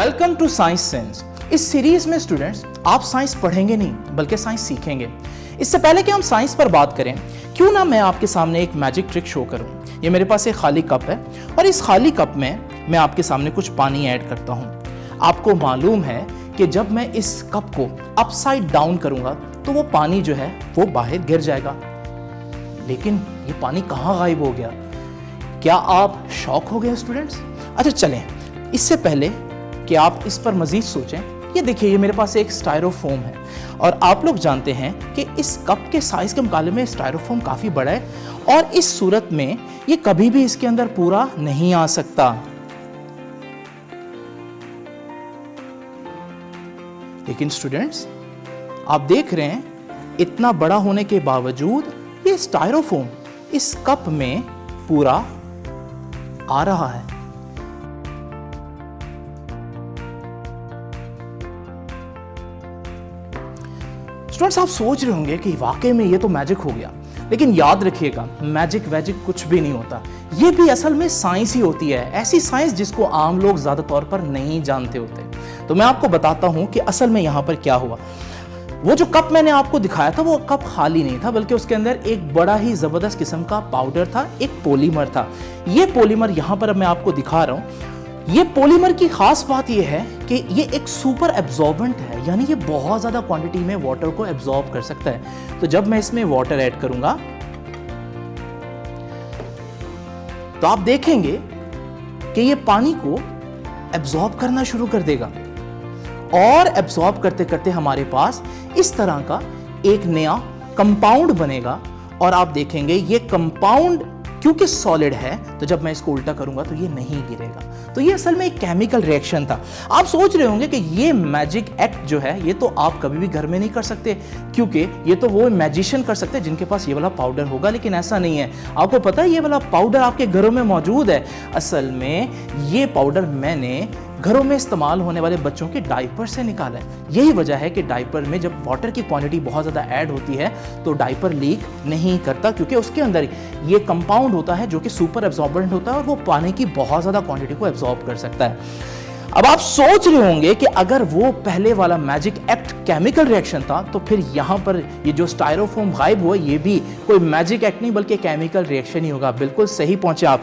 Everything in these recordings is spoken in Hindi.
Welcome to science sense. इस सीरीज में स्टूडेंट्स आप साइंस पढ़ेंगे नहीं बल्कि साइंस सीखेंगे। इससे पहले कि हम साइंस पर बात करें, क्यों ना मैं आपके सामने एक मैजिक ट्रिक शो करूं। ये मेरे पास एक खाली कप है और इस खाली कप में मैं आपके सामने कुछ पानी ऐड करता हूं। आपको मालूम है कि जब मैं इस कप को अपसाइड डाउन करूंगा तो वो पानी जो है वो बाहर गिर जाएगा। लेकिन ये पानी कहाँ गायब हो गया? क्या आप शॉक हो गए स्टूडेंट्स? अच्छा चलें, इससे पहले कि आप इस पर मजीद सोचें, ये देखिए ये मेरे पास एक स्टायरोफोम है और आप लोग जानते हैं कि इस कप के साइज के मुकाबले में स्टायरोफोम काफ़ी बड़ा है और इस सूरत में ये कभी भी इसके अंदर पूरा नहीं आ सकता। लेकिन स्टूडेंट्स आप देख रहे हैं इतना बड़ा होने के बावजूद ये स्टायरोफोम इस कप में पूरा आ रहा है। स्टूडेंट्स आप सोच रहे होंगे कि वाकई में ये तो मैजिक हो गया, लेकिन याद रखिएगा मैजिक वैजिक कुछ भी नहीं होता। ये भी असल में साइंस ही होती है, ऐसी साइंस जिसको आम लोग ज्यादा तौर पर नहीं जानते होते। तो मैं आपको बताता हूं कि असल में यहां पर क्या हुआ। वो जो कप मैंने आपको दिखाया था वो कप खाली नहीं था, बल्कि उसके अंदर एक बड़ा ही जबरदस्त किस्म का पाउडर था, एक पॉलीमर था। ये पॉलीमर यहां पर मैं आपको दिखा रहा हूं। ये पॉलीमर की खास बात यह है कि ये एक सुपर एब्जॉर्बेंट है, यानी ये बहुत ज्यादा क्वांटिटी में वाटर को एब्जॉर्ब कर सकता है। तो जब मैं इसमें वाटर ऐड करूंगा तो आप देखेंगे कि ये पानी को एब्जॉर्ब करना शुरू कर देगा और एब्जॉर्ब करते करते हमारे पास इस तरह का एक नया कंपाउंड बनेगा। और आप देखेंगे ये कंपाउंड क्योंकि सॉलिड है तो जब मैं इसको उल्टा करूंगा तो ये नहीं गिरेगा। तो ये असल में एक केमिकल रिएक्शन था। आप सोच रहे होंगे कि ये मैजिक एक्ट जो है ये तो आप कभी भी घर में नहीं कर सकते, क्योंकि ये तो वो मैजिशियन कर सकते हैं जिनके पास ये वाला पाउडर होगा। लेकिन ऐसा नहीं है। आपको पता है ये वाला पाउडर आपके घरों में मौजूद है। असल में ये पाउडर मैंने घरों में इस्तेमाल होने वाले बच्चों के डायपर से निकाला है। यही वजह है कि डायपर में जब वाटर की क्वांटिटी बहुत ज़्यादा ऐड होती है तो डायपर लीक नहीं करता, क्योंकि उसके अंदर ये कंपाउंड होता है जो कि सुपर एब्जॉर्बेंट होता है और वो पानी की बहुत ज़्यादा क्वांटिटी को एब्जॉर्ब कर सकता है। अब आप सोच रहे होंगे कि अगर वो पहले वाला मैजिक एक्ट केमिकल रिएक्शन था तो फिर यहाँ पर ये जो स्टायरोफोम गायब हुआ ये भी कोई मैजिक एक्ट नहीं बल्कि केमिकल रिएक्शन ही होगा। बिल्कुल सही पहुंचे आप।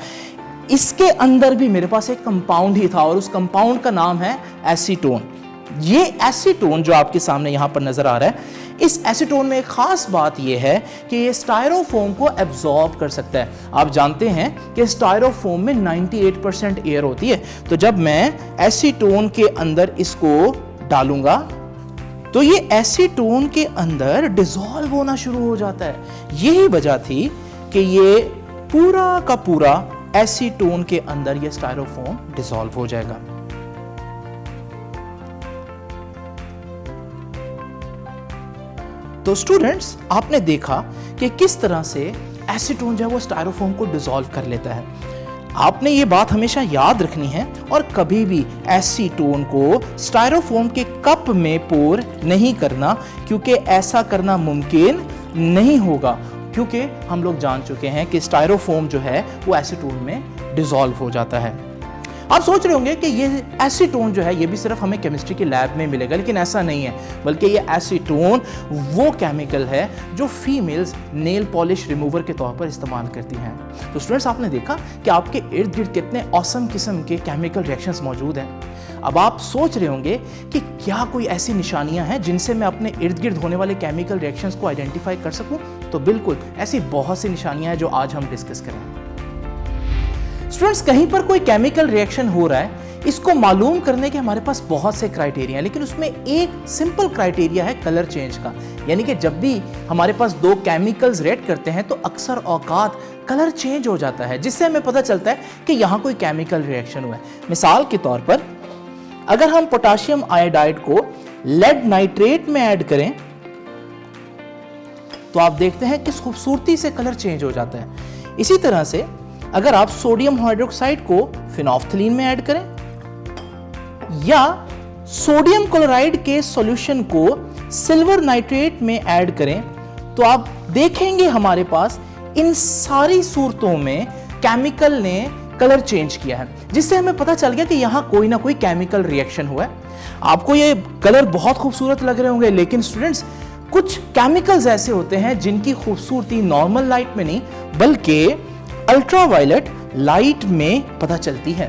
इसके अंदर भी मेरे पास एक कंपाउंड ही था और उस कंपाउंड का नाम है एसीटोन। ये एसीटोन जो आपके सामने यहां पर नजर आ रहा है, इस एसीटोन में एक खास बात यह है कि ये स्टायरोफोम को एब्जॉर्ब कर सकता है। आप जानते हैं कि स्टायरोफोम में 98% एयर होती है। तो जब मैं एसीटोन के अंदर इसको डालूंगा तो ये एसीटोन के अंदर डिसॉल्व होना शुरू हो जाता है। यही वजह थी कि ये पूरा का पूरा एसीटोन के अंदर ये स्टायरोफोम डिसॉल्व हो जाएगा। तो स्टूडेंट्स आपने देखा कि किस तरह से एसीटोन जो है वो स्टायरोफोम को डिसॉल्व कर लेता है। आपने ये बात हमेशा याद रखनी है और कभी भी एसीटोन को स्टायरोफोम के कप में पोर नहीं करना, क्योंकि ऐसा करना मुमकिन नहीं होगा, क्योंकि हम लोग जान चुके हैं कि स्टायरोफोम जो है वो एसीटोन में डिसॉल्व हो जाता है। आप सोच रहे होंगे कि ये एसीटोन जो है ये भी सिर्फ हमें केमिस्ट्री के लैब में मिलेगा, लेकिन ऐसा नहीं है, बल्कि ये एसीटोन वो केमिकल है जो फीमेल्स नेल पॉलिश रिमूवर के तौर पर इस्तेमाल करती हैं। तो स्टूडेंट्स आपने देखा कि आपके इर्द गिर्द कितने ऑसम किस्म के केमिकल रिएक्शंस मौजूद हैं। अब आप सोच रहे होंगे कि क्या कोई ऐसी निशानियां हैं जिनसे मैं अपने इर्द गिर्द होने वाले केमिकल रिएक्शंस को आइडेंटिफाई कर सकूं? तो बिल्कुल ऐसी बहुत सी निशानियां हैं जो आज हम डिस्कस करेंगे। स्टूडेंट्स कहीं पर कोई केमिकल रिएक्शन हो रहा है, इसको मालूम करने के हमारे पास बहुत से क्राइटेरिया हैं, लेकिन उसमें एक सिंपल क्राइटेरिया है कलर चेंज का। यानी कि जब भी हमारे पास दो केमिकल्स रिएक्ट करते हैं तो अक्सर औकात कलर चेंज हो जाता है, जिससे हमें पता चलता है कि यहां कोई केमिकल रिएक्शन हुआ है। मिसाल के तौर पर अगर हम पोटेशियम आयोडाइड को लेड नाइट्रेट में ऐड करें तो आप देखते हैं किस खूबसूरती से कलर चेंज हो जाता है। इसी तरह से अगर आप सोडियम हाइड्रोक्साइड को फिनोल्फथलीन में ऐड करें या सोडियम क्लोराइड के सॉल्यूशन को सिल्वर नाइट्रेट में ऐड करें तो आप देखेंगे हमारे पास इन सारी सूरतों में केमिकल ने कलर चेंज किया है, जिससे हमें पता चल गया कि यहाँ कोई ना कोई केमिकल रिएक्शन हुआ है। आपको ये कलर बहुत खूबसूरत लग रहे होंगे, लेकिन स्टूडेंट्स कुछ केमिकल्स ऐसे होते हैं जिनकी खूबसूरती नॉर्मल लाइट में नहीं बल्कि अल्ट्रावायलेट लाइट में पता चलती है,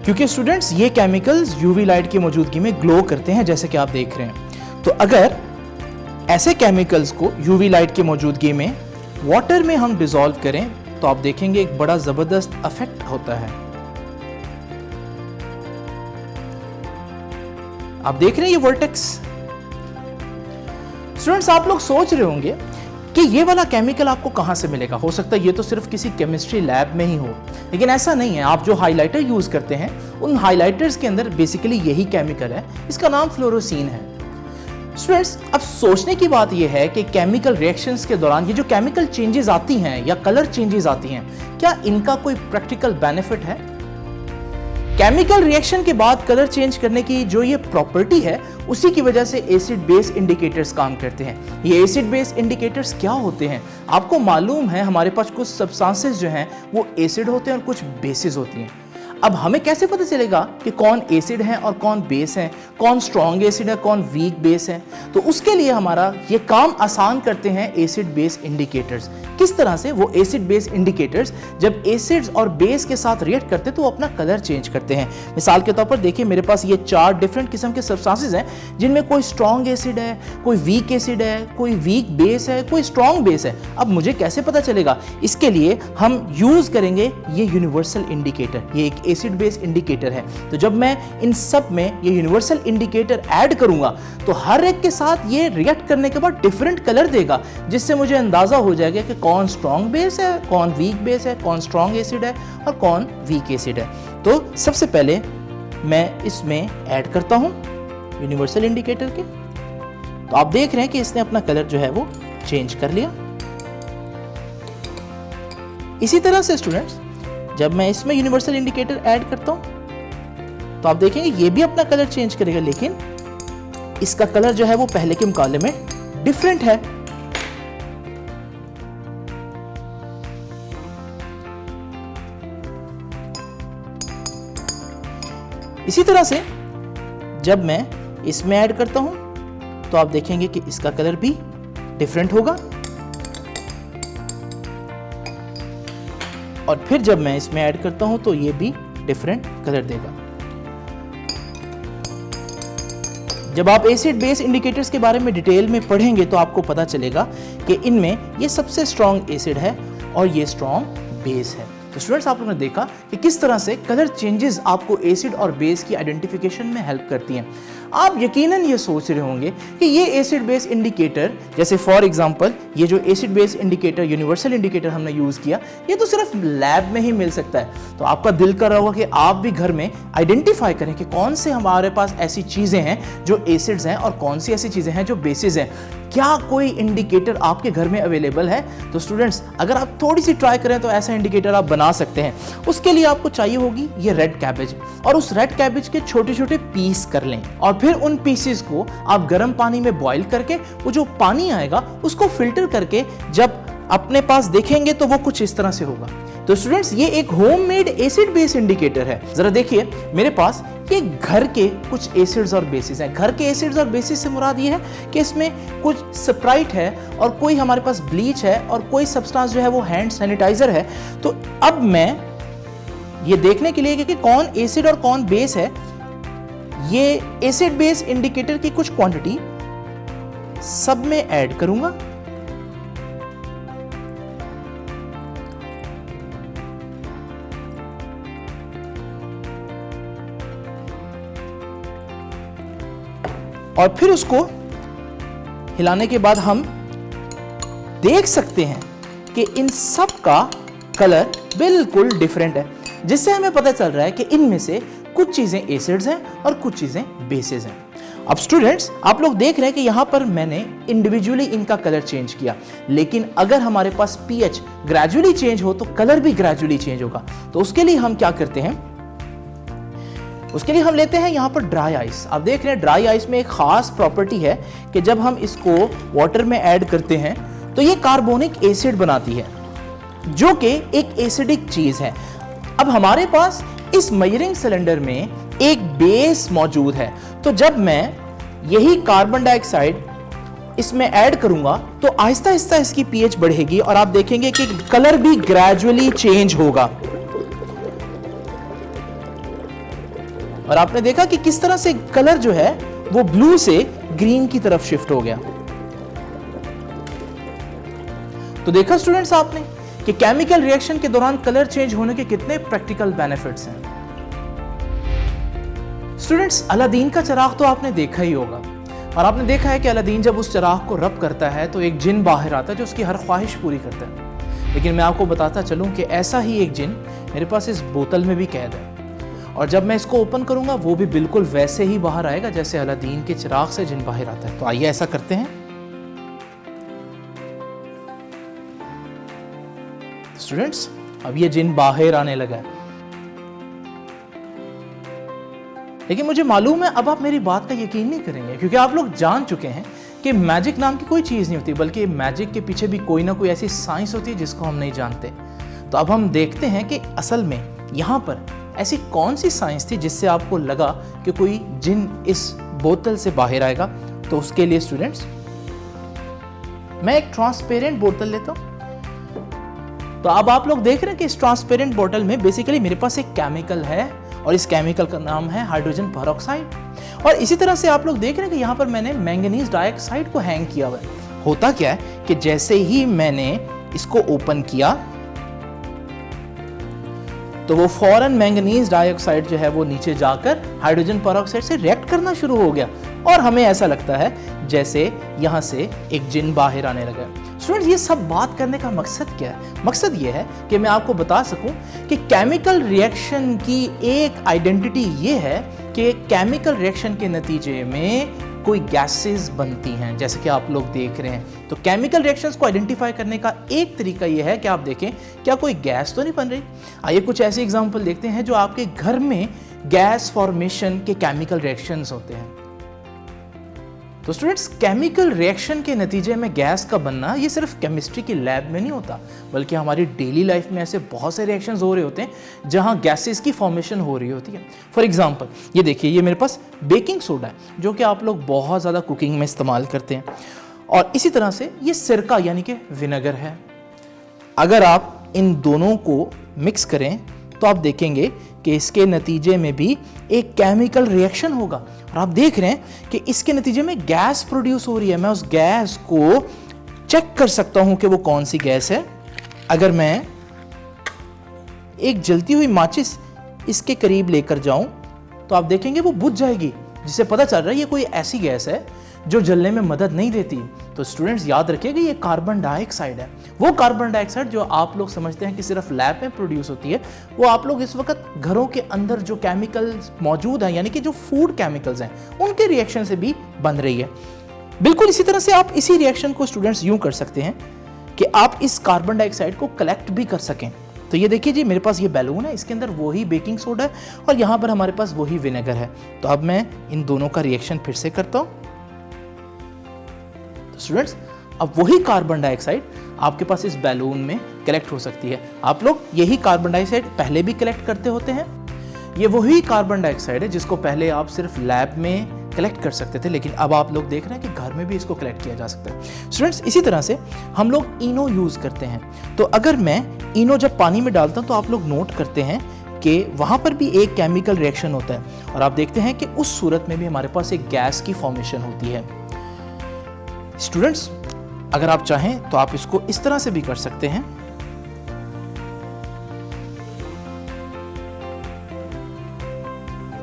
क्योंकि स्टूडेंट्स ये केमिकल्स यूवी लाइट की मौजूदगी में ग्लो करते हैं, जैसे कि आप देख रहे हैं। तो अगर ऐसे केमिकल्स को यूवी लाइट की मौजूदगी में वाटर में हम डिसॉल्व करें तो आप देखेंगे एक बड़ा जबरदस्त इफेक्ट होता है। आप देख रहे हैं ये वर्टेक्स। स्टूडेंट्स आप लोग सोच रहे होंगे कि ये वाला केमिकल आपको कहां से मिलेगा, हो सकता है ये तो सिर्फ किसी केमिस्ट्री लैब में ही हो, लेकिन ऐसा नहीं है। आप जो हाइलाइटर यूज करते हैं उन हाइलाइटर्स के अंदर बेसिकली यही केमिकल है, इसका नाम फ्लोरोसीन है। स्टूडेंट्स अब सोचने की बात यह है कि केमिकल रिएक्शंस के दौरान ये जो केमिकल चेंजेस आती हैं या कलर चेंजेस आती हैं, क्या इनका कोई प्रैक्टिकल बेनिफिट है? केमिकल रिएक्शन के बाद कलर चेंज करने की जो ये प्रॉपर्टी है, उसी की वजह से एसिड बेस इंडिकेटर्स काम करते हैं। ये एसिड बेस इंडिकेटर्स क्या होते हैं? आपको मालूम है हमारे पास कुछ सब्सटेंसेस जो हैं वो एसिड होते हैं और कुछ बेसिस होती हैं। अब हमें कैसे पता चलेगा कि कौन एसिड है और कौन बेस है, कौन स्ट्रॉन्ग एसिड है, कौन वीक बेस है? तो उसके लिए हमारा ये काम आसान करते हैं एसिड बेस इंडिकेटर्स। किस तरह से? वो एसिड बेस इंडिकेटर्स जब एसिड्स और बेस के साथ रिएक्ट करते हैं तो वो अपना कलर चेंज करते हैं। मिसाल के तौर पर देखिए मेरे पास ये 4 डिफरेंट किस्म के सब्सटेंसेस हैं, जिनमें कोई स्ट्रॉन्ग एसिड है, कोई वीक एसिड है, कोई वीक बेस है, कोई स्ट्रॉन्ग बेस है। अब मुझे कैसे पता चलेगा? इसके लिए हम यूज करेंगे ये यूनिवर्सल इंडिकेटर। ये एक एसिड बेस इंडिकेटर है। तो जब मैं इन सब में ये यूनिवर्सल इंडिकेटर ऐड करूंगा तो हर एक के साथ ये रिएक्ट करने के बाद डिफरेंट कलर देगा, जिससे मुझे अंदाजा हो जाएगा कि कौन स्ट्रॉन्ग बेस है, कौन वीक बेस है, कौन स्ट्रॉन्ग एसिड है और कौन वीक एसिड है। तो सबसे पहले मैं इसमें ऐड करता हूं यूनिवर्सल इंडिकेटर के। तो आप देख रहे हैं कि इसने अपना कलर जो है वो चेंज कर लिया। इसी तरह से स्टूडेंट्स जब मैं इसमें यूनिवर्सल इंडिकेटर ऐड करता हूं तो आप देखेंगे ये भी अपना कलर चेंज करेगा, लेकिन इसका कलर जो है वो पहले के मुकाबले में डिफरेंट है। इसी तरह से जब मैं इसमें ऐड करता हूं तो आप देखेंगे कि इसका कलर भी डिफरेंट होगा, और फिर जब मैं इसमें ऐड करता हूं तो ये भी डिफरेंट कलर देगा। जब आप एसिड बेस इंडिकेटर्स के बारे में डिटेल में पढ़ेंगे तो आपको पता चलेगा कि इनमें ये सबसे स्ट्रॉन्ग एसिड है और ये स्ट्रॉन्ग बेस है। तो स्टूडेंट्स आप लोगों ने देखा कि किस तरह से कलर चेंजेस आपको एसिड और बेस की आइडेंटिफिकेशन में हेल्प करती हैं। आप यकीनन ये सोच रहे होंगे कि ये एसिड बेस इंडिकेटर, जैसे फॉर एग्जांपल ये जो acid base indicator universal indicator हमने यूज किया, ये तो सिर्फ लैब में ही मिल सकता है। तो आपका दिल कर रहा होगा कि आप भी घर में आइडेंटिफाई करें कि कौन से हमारे पास ऐसी चीजें हैं जो एसिड्स हैं और कौन सी ऐसी चीजें हैं जो बेसिस हैं। क्या कोई इंडिकेटर आपके घर में अवेलेबल है? तो स्टूडेंट्स अगर आप थोड़ी सी ट्राई करें तो ऐसा इंडिकेटर आप बना सकते हैं। उसके लिए आपको चाहिए होगी ये रेड कैबेज, और उस रेड कैबेज के छोटे छोटे पीस कर लें और फिर उन पीसेस को आप गर्म पानी में बॉईल करके वो जो पानी आएगा उसको फिल्टर करके जब अपने पास देखेंगे तो वो कुछ इस तरह से होगा। तो स्टूडेंट्स ये एक होममेड एसिड बेस इंडिकेटर है। जरा देखिए मेरे पास ये घर के कुछ एसिड्स और बेसिस हैं। घर के एसिड्स और बेसिस से मुराद ये है कि इसमें कुछ स्प्राइट है और कोई हमारे पास ब्लीच है और कोई सब्सटेंस जो है वो हैंड सैनिटाइजर है। तो अब मैं ये देखने के लिए कि कौन एसिड और कौन बेस है, ये एसिड बेस इंडिकेटर की कुछ क्वांटिटी सब में ऐड करूंगा। और फिर उसको हिलाने के बाद हम देख सकते हैं कि इन सब का कलर बिल्कुल डिफरेंट है, जिससे हमें पता चल रहा है कि इनमें से कुछ चीजें एसिड्स हैं और कुछ चीजें बेसिस हैं। अब स्टूडेंट्स आप लोग देख रहे हैं कि यहां पर मैंने इंडिविजुअली इनका कलर चेंज किया, लेकिन अगर हमारे पास पीएच ग्रेजुअली चेंज हो तो कलर भी ग्रेजुअली चेंज होगा। तो उसके लिए हम क्या करते हैं, उसके लिए हम लेते हैं यहाँ पर ड्राई आइस। आप देख रहे हैं ड्राई आइस में एक खास प्रॉपर्टी है कि जब हम इसको वाटर में ऐड करते हैं तो ये कार्बोनिक एसिड बनाती है, जो कि एक एसिडिक चीज है। अब हमारे पास इस मेजरिंग सिलेंडर में एक बेस मौजूद है, तो जब मैं यही कार्बन डाइऑक्साइड इसमें ऐड करूंगा तो आहिस्ता आहिस्ता इसकी पीएच बढ़ेगी और आप देखेंगे कि कलर भी ग्रेजुअली चेंज होगा। और आपने देखा कि किस तरह से कलर जो है वो ब्लू से ग्रीन की तरफ शिफ्ट हो गया। तो देखा स्टूडेंट्स आपने कि केमिकल रिएक्शन के दौरान कलर चेंज होने के कितने प्रैक्टिकल बेनिफिट्स हैं। स्टूडेंट्स, अलादीन का चिराग तो आपने देखा ही होगा और आपने देखा है कि अलादीन जब उस चिराग को रब करता है तो एक जिन बाहर आता है जो उसकी हर ख्वाहिश पूरी करता है। लेकिन मैं आपको बताता चलूं कि ऐसा ही एक जिन मेरे पास इस बोतल में भी कैद है और जब मैं इसको ओपन करूंगा वो भी बिल्कुल वैसे ही बाहर आएगा जैसे अलादीन के चिराग से जिन बाहर आता है। तो आइए ऐसा करते हैं। स्टूडेंट्स, अब ये जिन बाहर आने लगा है, लेकिन मुझे मालूम है अब आप मेरी बात का यकीन नहीं करेंगे क्योंकि आप लोग जान चुके हैं कि मैजिक नाम की कोई चीज़ नहीं होती, बल्कि मैजिक के पीछे भी कोई ना कोई ऐसी साइंस होती है जिसको हम नहीं जानते। तो अब हम देखते हैं कि असल में यहाँ पर ऐसी कौन सी साइंस थी जिससे आपको लगा कि कोई जिन इस बोतल से बाहर आएगा। तो उसके लिए स्टूडेंट्स मैं एक ट्रांसपेरेंट बोतल लेता हूँ। तो अब आप लोग देख रहे हैं कि इस ट्रांसपेरेंट बोतल में बेसिकली मेरे पास एक केमिकल है और इस केमिकल का नाम है हाइड्रोजन पेरोक्साइड। और इसी तरह से आप लोग देख रहे हैं कि यहाँ पर मैंने मैंगनीज डाइऑक्साइड को हैंग किया हुआ है। होता क्या है कि जैसे ही मैंने इसको ओपन किया तो वो फौरन मैंगनीज डाइऑक्साइड जो है वो नीचे जाकर हाइड्रोजन पेरोक्साइड से रिएक्ट करना शुरू हो गया और हमें ऐसा लगता है जैसे यहाँ से एक जिन बाहर आने लगा। स्टूडेंट्स, ये सब बात करने का मकसद क्या है? मकसद ये है कि मैं आपको बता सकूं कि केमिकल रिएक्शन की एक आइडेंटिटी ये है कि केमिकल रिएक्शन के नतीजे में कोई गैसेस बनती हैं, जैसे कि आप लोग देख रहे हैं। तो केमिकल रिएक्शंस को आइडेंटिफाई करने का एक तरीका यह है कि आप देखें क्या कोई गैस तो नहीं बन रही। आइए कुछ ऐसे एग्जांपल देखते हैं जो आपके घर में गैस फॉर्मेशन के केमिकल रिएक्शंस होते हैं। तो स्टूडेंट्स, केमिकल रिएक्शन के नतीजे में गैस का बनना ये सिर्फ केमिस्ट्री की लैब में नहीं होता, बल्कि हमारी डेली लाइफ में ऐसे बहुत से रिएक्शंस हो रहे होते हैं जहां गैसेस की फॉर्मेशन हो रही होती है। फॉर एग्जांपल ये देखिए, ये मेरे पास बेकिंग सोडा है जो कि आप लोग बहुत ज़्यादा कुकिंग में इस्तेमाल करते हैं। और इसी तरह से ये सिरका यानी कि विनेगर है। अगर आप इन दोनों को मिक्स करें तो आप देखेंगे कि इसके नतीजे में भी एक केमिकल रिएक्शन होगा और आप देख रहे हैं कि इसके नतीजे में गैस प्रोड्यूस हो रही है। मैं उस गैस को चेक कर सकता हूं कि वो कौन सी गैस है। अगर मैं एक जलती हुई माचिस इसके करीब लेकर जाऊं तो आप देखेंगे वो बुझ जाएगी, जिससे पता चल रहा है ये कोई ऐसी गैस है जो जलने में मदद नहीं देती। तो स्टूडेंट्स, याद रखिएगा ये कार्बन डाइऑक्साइड है। वो कार्बन डाइऑक्साइड जो आप लोग समझते हैं कि सिर्फ लैब में प्रोड्यूस होती है, वो आप लोग इस वक्त घरों के अंदर जो केमिकल्स मौजूद हैं, यानी कि जो फूड केमिकल्स हैं, उनके रिएक्शन से भी बन रही है। बिल्कुल इसी तरह से आप इसी रिएक्शन को स्टूडेंट्स यूं कर सकते हैं कि आप इस कार्बन डाइऑक्साइड को कलेक्ट भी कर सकें। तो ये देखिए जी, मेरे पास ये बैलून है, इसके अंदर वही बेकिंग सोडा है और यहाँ पर हमारे पास वही विनेगर है। तो अब मैं इन दोनों का रिएक्शन फिर से करता हूँ। स्टूडेंट्स, अब वही कार्बन डाइऑक्साइड आपके पास इस बैलून में कलेक्ट हो सकती है। आप लोग यही कार्बन डाइऑक्साइड पहले भी कलेक्ट करते होते हैं। ये वही कार्बन डाइऑक्साइड है जिसको पहले आप सिर्फ लैब में कलेक्ट कर सकते थे, लेकिन अब आप लोग देख रहे हैं कि घर में भी इसको कलेक्ट किया जा सकता है। स्टूडेंट्स, इसी तरह से हम लोग इनो यूज करते हैं। तो अगर मैं इनो जब पानी में डालता हूं तो आप लोग नोट करते हैं कि वहां पर भी एक केमिकल रिएक्शन होता है और आप देखते हैं कि उस सूरत में भी हमारे पास एक गैस की फॉर्मेशन होती है। स्टूडेंट्स, अगर आप चाहें तो आप इसको इस तरह से भी कर सकते हैं।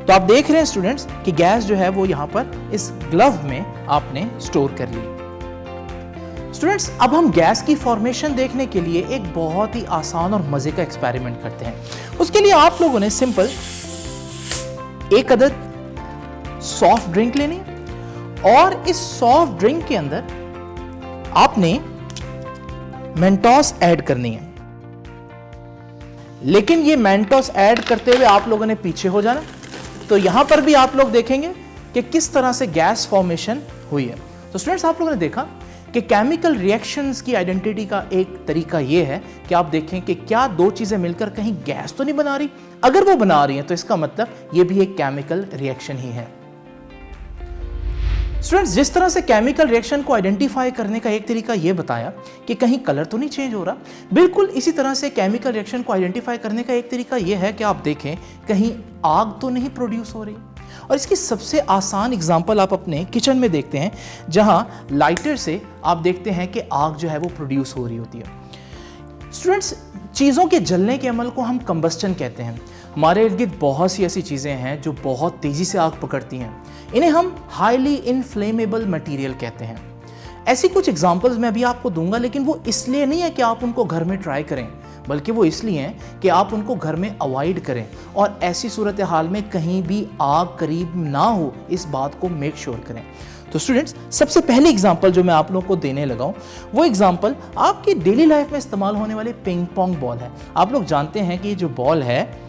तो आप देख रहे हैं स्टूडेंट्स कि गैस जो है वो यहां पर इस ग्लव में आपने स्टोर कर ली। स्टूडेंट्स, अब हम गैस की फॉर्मेशन देखने के लिए एक बहुत ही आसान और मजे का एक्सपेरिमेंट करते हैं। उसके लिए आप लोगों ने सिंपल एक अदद सॉफ्ट ड्रिंक लेनी और इस सॉफ्ट ड्रिंक के अंदर आपने मेंटोस ऐड करनी है। लेकिन ये मेंटोस ऐड करते हुए आप लोगों ने पीछे हो जाना। तो यहां पर भी आप लोग देखेंगे कि किस तरह से गैस फॉर्मेशन हुई है। तो स्टूडेंट्स, आप लोगों ने देखा कि केमिकल रिएक्शंस की आइडेंटिटी का एक तरीका यह है कि आप देखें कि क्या दो चीजें मिलकर कहीं गैस तो नहीं बना रही। अगर वो बना रही हैं तो इसका मतलब ये भी एक केमिकल रिएक्शन ही है। स्टूडेंट्स, जिस तरह से केमिकल रिएक्शन को आइडेंटिफाई करने का एक तरीका यह बताया कि कहीं कलर तो नहीं चेंज हो रहा, बिल्कुल इसी तरह से केमिकल रिएक्शन को आइडेंटिफाई करने का एक तरीका यह है कि आप देखें कहीं आग तो नहीं प्रोड्यूस हो रही। और इसकी सबसे आसान एग्जांपल आप अपने किचन में देखते हैं, जहां लाइटर से आप देखते हैं कि आग जो है वो प्रोड्यूस हो रही होती है। स्टूडेंट्स, चीज़ों के जलने के अमल को हम कंबस्टन कहते हैं। हमारे इर्द गिर्द बहुत सी ऐसी चीज़ें हैं जो बहुत तेज़ी से आग पकड़ती हैं, इन्हें हम हाईली इनफ्लेमेबल मटेरियल कहते हैं। ऐसी कुछ एग्जांपल्स मैं अभी आपको दूंगा, लेकिन वो इसलिए नहीं है कि आप उनको घर में ट्राई करें, बल्कि वो इसलिए हैं कि आप उनको घर में अवॉइड करें और ऐसी सूरत हाल में कहीं भी आग करीब ना हो, इस बात को मेक श्योर करें। तो स्टूडेंट्स, सबसे पहली एग्जांपल जो मैं आप लोगों को देने लगा हूं, वो एग्जांपल आपकी डेली लाइफ में इस्तेमाल होने वाले पिंग पोंग बॉल है। आप लोग जानते हैं कि ये जो बॉल है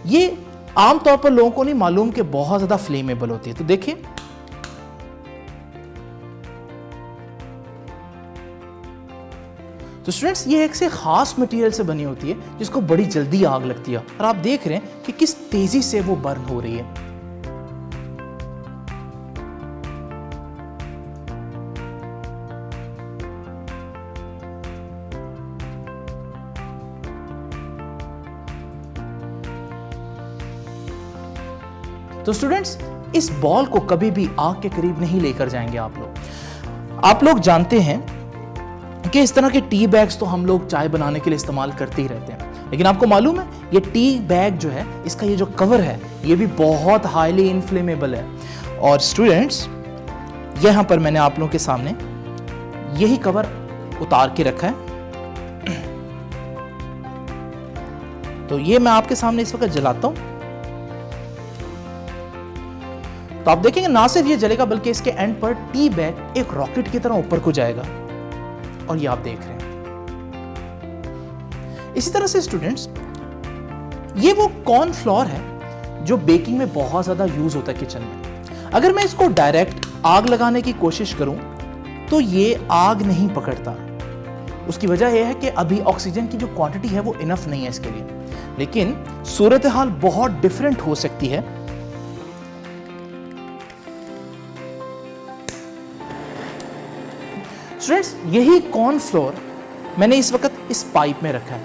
ये आमतौर पर लोगों को नहीं मालूम कि बहुत ज्यादा फ्लेमेबल होती है। तो देखिए, तो स्टूडेंट्स, ये एक से खास मटेरियल से बनी होती है जिसको बड़ी जल्दी आग लगती है और आप देख रहे हैं कि किस तेजी से वो बर्न हो रही है। तो स्टूडेंट्स, इस बॉल को कभी भी आग के करीब नहीं लेकर जाएंगे आप लोग। आप लोग जानते हैं कि इस तरह के टी बैग्स तो हम लोग चाय बनाने के लिए इस्तेमाल करते ही रहते हैं, लेकिन आपको मालूम है ये टी बैग जो है, इसका ये जो कवर है ये भी बहुत हाईली इनफ्लेमेबल है। और स्टूडेंट्स, यहां पर मैंने आप लोगों के सामने यही कवर उतार के रखा है। तो ये मैं आपके सामने इस वक्त जलाता हूं, तो आप देखेंगे ना सिर्फ ये जलेगा बल्कि इसके एंड पर टी बैग एक रॉकेट की तरह ऊपर को जाएगा, और ये आप देख रहे हैं। इसी तरह से स्टूडेंट्स, ये वो कॉर्न फ्लोर है जो बेकिंग में बहुत ज्यादा यूज होता है किचन में। अगर मैं इसको डायरेक्ट आग लगाने की कोशिश करूं तो ये आग नहीं पकड़ता। उसकी वजह यह है कि अभी ऑक्सीजन की जो क्वांटिटी है वो इनफ नहीं है इसके लिए, लेकिन सूरत हाल बहुत डिफरेंट हो सकती है। स्टूडेंट्स, यही कॉर्न फ्लोर मैंने इस वक्त इस पाइप में रखा है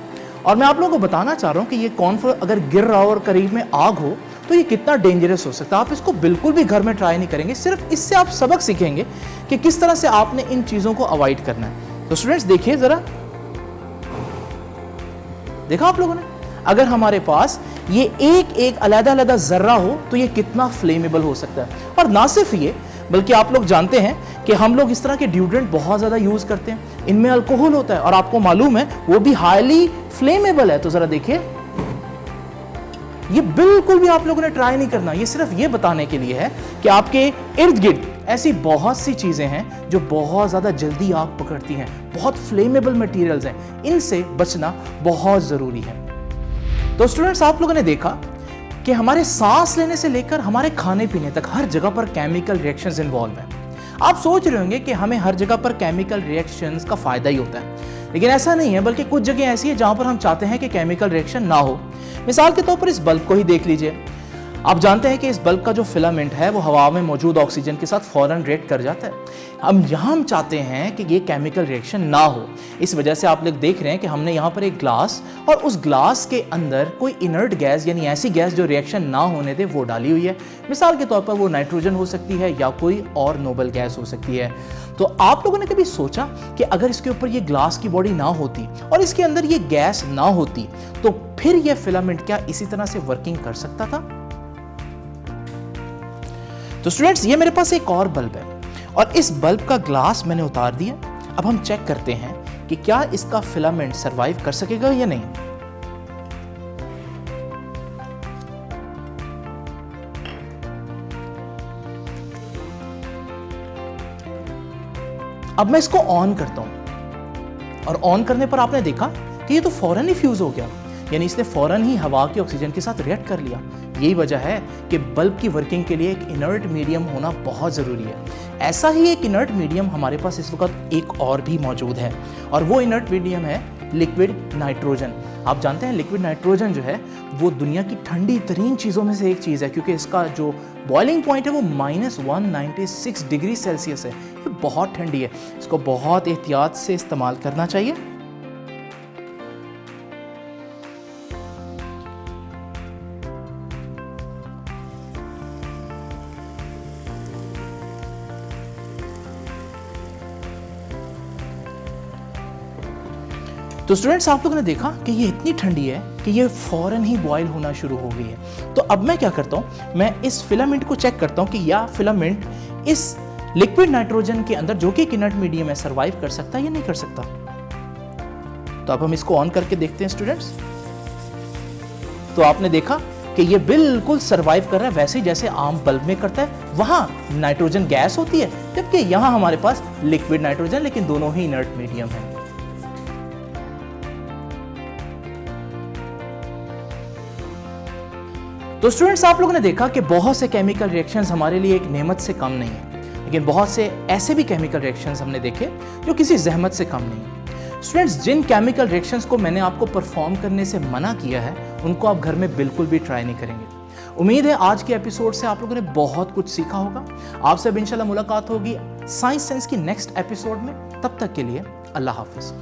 और मैं आप लोगों को बताना चाह रहा हूं कि ये कॉर्न फ्लोर अगर गिर रहा हो और करीब में आग हो तो ये कितना डेंजरस हो सकता है। आप इसको बिल्कुल भी घर में ट्राई नहीं करेंगे, सिर्फ इससे आप सबक सीखेंगे कि किस तरह से आपने इन चीजों को अवॉइड करना है। तो स्टूडेंट्स देखिए जरा, देखा आप लोगों ने, अगर हमारे पास ये एक एक अलग-अलग जर्रा हो तो ये कितना फ्लेमेबल हो सकता है। और ना सिर्फ ये, बल्कि आप लोग जानते हैं कि हम लोग इस तरह के डिओड्रेंट बहुत ज्यादा यूज करते हैं, इनमें अल्कोहल होता है और आपको मालूम है वो भी हाईली फ्लेमेबल है। तो जरा देखिए, ये बिल्कुल भी आप लोगों ने ट्राई नहीं करना। ये सिर्फ ये बताने के लिए है कि आपके इर्द गिर्द ऐसी बहुत सी चीजें हैं जो बहुत ज्यादा जल्दी आग पकड़ती हैं, बहुत फ्लेमेबल मटेरियल्स हैं, इनसे बचना बहुत जरूरी है। तो स्टूडेंट्स, आप लोगों ने देखा कि हमारे सांस लेने से लेकर हमारे खाने पीने तक हर जगह पर केमिकल रिएक्शंस इन्वॉल्व हैं। आप सोच रहे होंगे कि हमें हर जगह पर केमिकल रिएक्शंस का फायदा ही होता है, लेकिन ऐसा नहीं है, बल्कि कुछ जगह ऐसी है जहां पर हम चाहते हैं कि केमिकल रिएक्शन ना हो। मिसाल के तौर पर इस बल्ब को ही देख लीजिए। आप जानते हैं कि इस बल्ब का जो फिलामेंट है वो हवा में मौजूद ऑक्सीजन के साथ फौरन रिएक्ट कर जाता है। हम चाहते हैं कि ये केमिकल रिएक्शन ना हो। इस वजह से आप लोग देख रहे हैं कि हमने यहाँ पर एक ग्लास और उस ग्लास के अंदर कोई इनर्ट गैस यानी ऐसी गैस जो रिएक्शन ना होने दे वो डाली हुई है। मिसाल के तौर पर वो नाइट्रोजन हो सकती है या कोई और नोबल गैस हो सकती है। तो आप लोगों ने कभी सोचा कि अगर इसके ऊपर ये ग्लास की बॉडी ना होती और इसके अंदर ये गैस ना होती तो फिर ये फिलामेंट क्या इसी तरह से वर्किंग कर सकता था? तो स्टूडेंट्स, ये मेरे पास एक और बल्ब है और इस बल्ब का ग्लास मैंने उतार दिया। अब हम चेक करते हैं कि क्या इसका फिलामेंट सरवाइव कर सकेगा या नहीं। अब मैं इसको ऑन करता हूं और ऑन करने पर आपने देखा कि ये तो फौरन ही फ्यूज हो गया, यानी इसने फौरन ही हवा के ऑक्सीजन के साथ रिएक्ट कर लिया। यही वजह है कि बल्ब की वर्किंग के लिए एक इनर्ट मीडियम होना बहुत ज़रूरी है। ऐसा ही एक इनर्ट मीडियम हमारे पास इस वक्त एक और भी मौजूद है, और वो इनर्ट मीडियम है लिक्विड नाइट्रोजन। आप जानते हैं लिक्विड नाइट्रोजन जो है वो दुनिया की ठंडी तरीन चीज़ों में से एक चीज़ है, क्योंकि इसका जो बॉइलिंग पॉइंट है वो -196 डिग्री सेल्सियस है। ये बहुत ठंडी है, इसको बहुत एहतियात से इस्तेमाल करना चाहिए। तो स्टूडेंट्स, आप लोगों ने देखा कि ये इतनी ठंडी है कि ये फौरन ही बॉयल होना शुरू हो गई है। तो अब मैं क्या करता हूँ, मैं इस फिलामेंट को चेक करता हूँ कि यह फिलामेंट इस लिक्विड नाइट्रोजन के अंदर, जो कि एक इनर्ट मीडियम है, सर्वाइव कर सकता है या नहीं कर सकता। तो अब हम इसको ऑन करके देखते हैं स्टूडेंट्स। तो आपने देखा कि ये बिल्कुल सर्वाइव कर रहा है, वैसे जैसे आम बल्ब में करता है। वहां नाइट्रोजन गैस होती है, जबकि यहां हमारे पास लिक्विड नाइट्रोजन, लेकिन दोनों ही इनर्ट मीडियम है। तो स्टूडेंट्स, आप लोगों ने देखा कि बहुत से केमिकल रिएक्शंस हमारे लिए एक नेमत से कम नहीं है, लेकिन बहुत से ऐसे भी केमिकल रिएक्शंस हमने देखे जो किसी जहमत से कम नहीं है। स्टूडेंट्स, जिन केमिकल रिएक्शंस को मैंने आपको परफॉर्म करने से मना किया है, उनको आप घर में बिल्कुल भी ट्राई नहीं करेंगे। उम्मीद है आज के एपिसोड से आप लोगों ने बहुत कुछ सीखा होगा। आपसे अब इंशाल्लाह मुलाकात होगी साइंस सेंस की नेक्स्ट एपिसोड में। तब तक के लिए अल्लाह हाफिज।